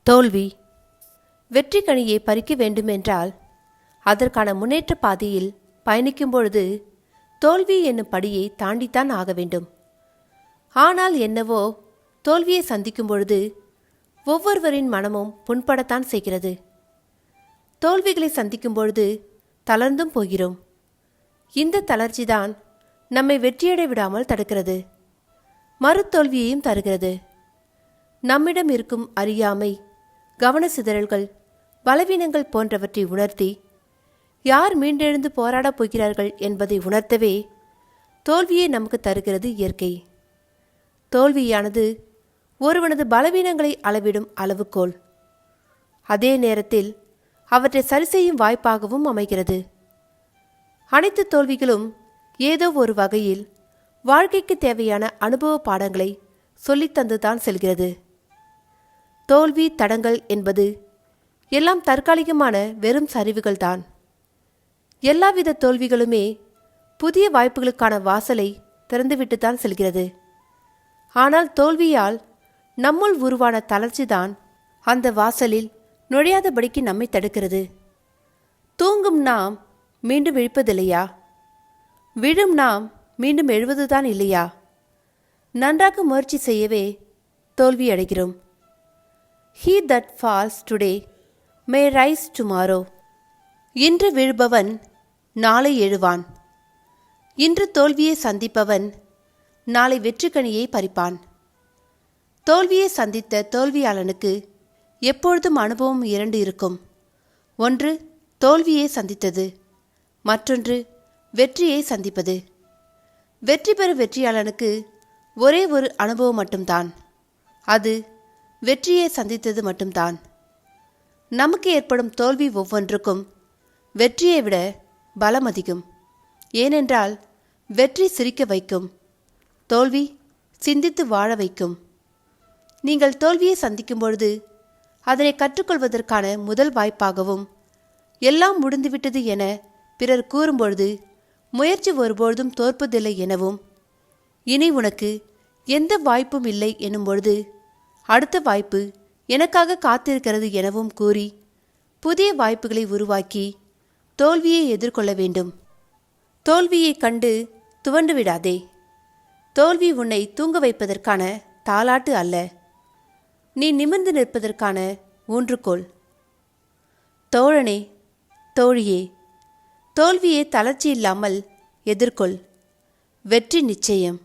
தோல்வி வெற்றி கனியை பறிக்க வேண்டுமென்றால் அதற்கான முன்னேற்ற பாதையில் பயணிக்கும் பொழுது தோல்வி என்னும் படியை தாண்டித்தான் ஆக வேண்டும். ஆனால் என்னவோ தோல்வியை சந்திக்கும் பொழுது ஒவ்வொருவரின் மனமும் புண்படத்தான் செய்கிறது. தோல்விகளை சந்திக்கும் பொழுது தளர்ந்தும் போகிறோம். இந்த தளர்ச்சிதான் நம்மை வெற்றியடை விடாமல் தடுக்கிறது, மறுதோல்வியையும் தருகிறது. நம்மிடம் இருக்கும் அறியாமை, கவன சிதறல்கள், பலவீனங்கள் போன்றவற்றை உணர்த்தி யார் மீண்டெழுந்து போராடப் போகிறார்கள் என்பதை உணர்த்தவே தோல்வியை நமக்கு தருகிறது இயற்கை. தோல்வியானது ஒருவனது பலவீனங்களை அளவிடும் அளவுகோல். அதே நேரத்தில் அவற்றை சரி செய்யும் வாய்ப்பாகவும் அமைகிறது. அனைத்து தோல்விகளும் ஏதோ ஒரு வகையில் வாழ்க்கைக்கு தேவையான அனுபவ பாடங்களை சொல்லித்தந்துதான் செல்கிறது. தோல்வி தடங்கள் என்பது எல்லாம் தற்காலிகமான வெறும் சரிவுகள்தான். எல்லாவித தோல்விகளுமே புதிய வாய்ப்புகளுக்கான வாசலை திறந்துவிட்டுத்தான் செல்கிறது. ஆனால் தோல்வியால் நம்முள் உருவான தளர்ச்சிதான் அந்த வாசலில் நுழையாதபடிக்கு நம்மை தடுக்கிறது. தூங்கும் நாம் மீண்டும் விழிப்பதில்லையா? விழும் நாம் மீண்டும் எழுவதுதான் இல்லையா? நன்றாக முயற்சி செய்யவே தோல்வி அடைகிறோம். He that falls today may rise tomorrow. இன்று விழுபவன் நாளை எழுவான். இன்று தோல்வியை சந்திப்பவன் நாளை வெற்றிக்கனியை பறிப்பான். தோல்வியை சந்தித்த தோல்வியாளனுக்கு எப்பொழுதும் அனுபவம் இரண்டு இருக்கும். ஒன்று தோல்வியை சந்தித்தது, மற்றொன்று வெற்றியை சந்திப்பது. வெற்றி பெறும் வெற்றியாளனுக்கு ஒரே ஒரு அனுபவம் மட்டும்தான், அது வெற்றியை சந்தித்தது மட்டும்தான். நமக்கு ஏற்படும் தோல்வி ஒவ்வொன்றுக்கும் வெற்றியை விட பலம் அதிகம். ஏனென்றால் வெற்றி சிரிக்க வைக்கும், தோல்வி சிந்தித்து வாழ வைக்கும். நீங்கள் தோல்வியை சந்திக்கும் பொழுது அதனை கற்றுக்கொள்வதற்கான முதல் வாய்ப்பாகவும், எல்லாம் முடிந்துவிட்டது என பிறர் கூறும்பொழுது முயற்சி ஒருபொழுதும் தோற்பதில்லை எனவும், இனி உனக்கு எந்த வாய்ப்பும் இல்லை எனும் பொழுது அடுத்த வாய்ப்பு எனக்காக காத்திருக்கிறது எனவும் கூறி புதிய வாய்ப்புகளை உருவாக்கி தோல்வியை எதிர்கொள்ள வேண்டும். தோல்வியை கண்டு துவண்டு விடாதே. தோல்வி உன்னை தூங்க வைப்பதற்கான தாலாட்டு அல்ல, நீ நிமிர்ந்து நிற்பதற்கான ஊன்றுகோல். தோழனே, தோழியே, தோல்வியை தளர்ச்சி இல்லாமல் எதிர்கொள். வெற்றி நிச்சயம்.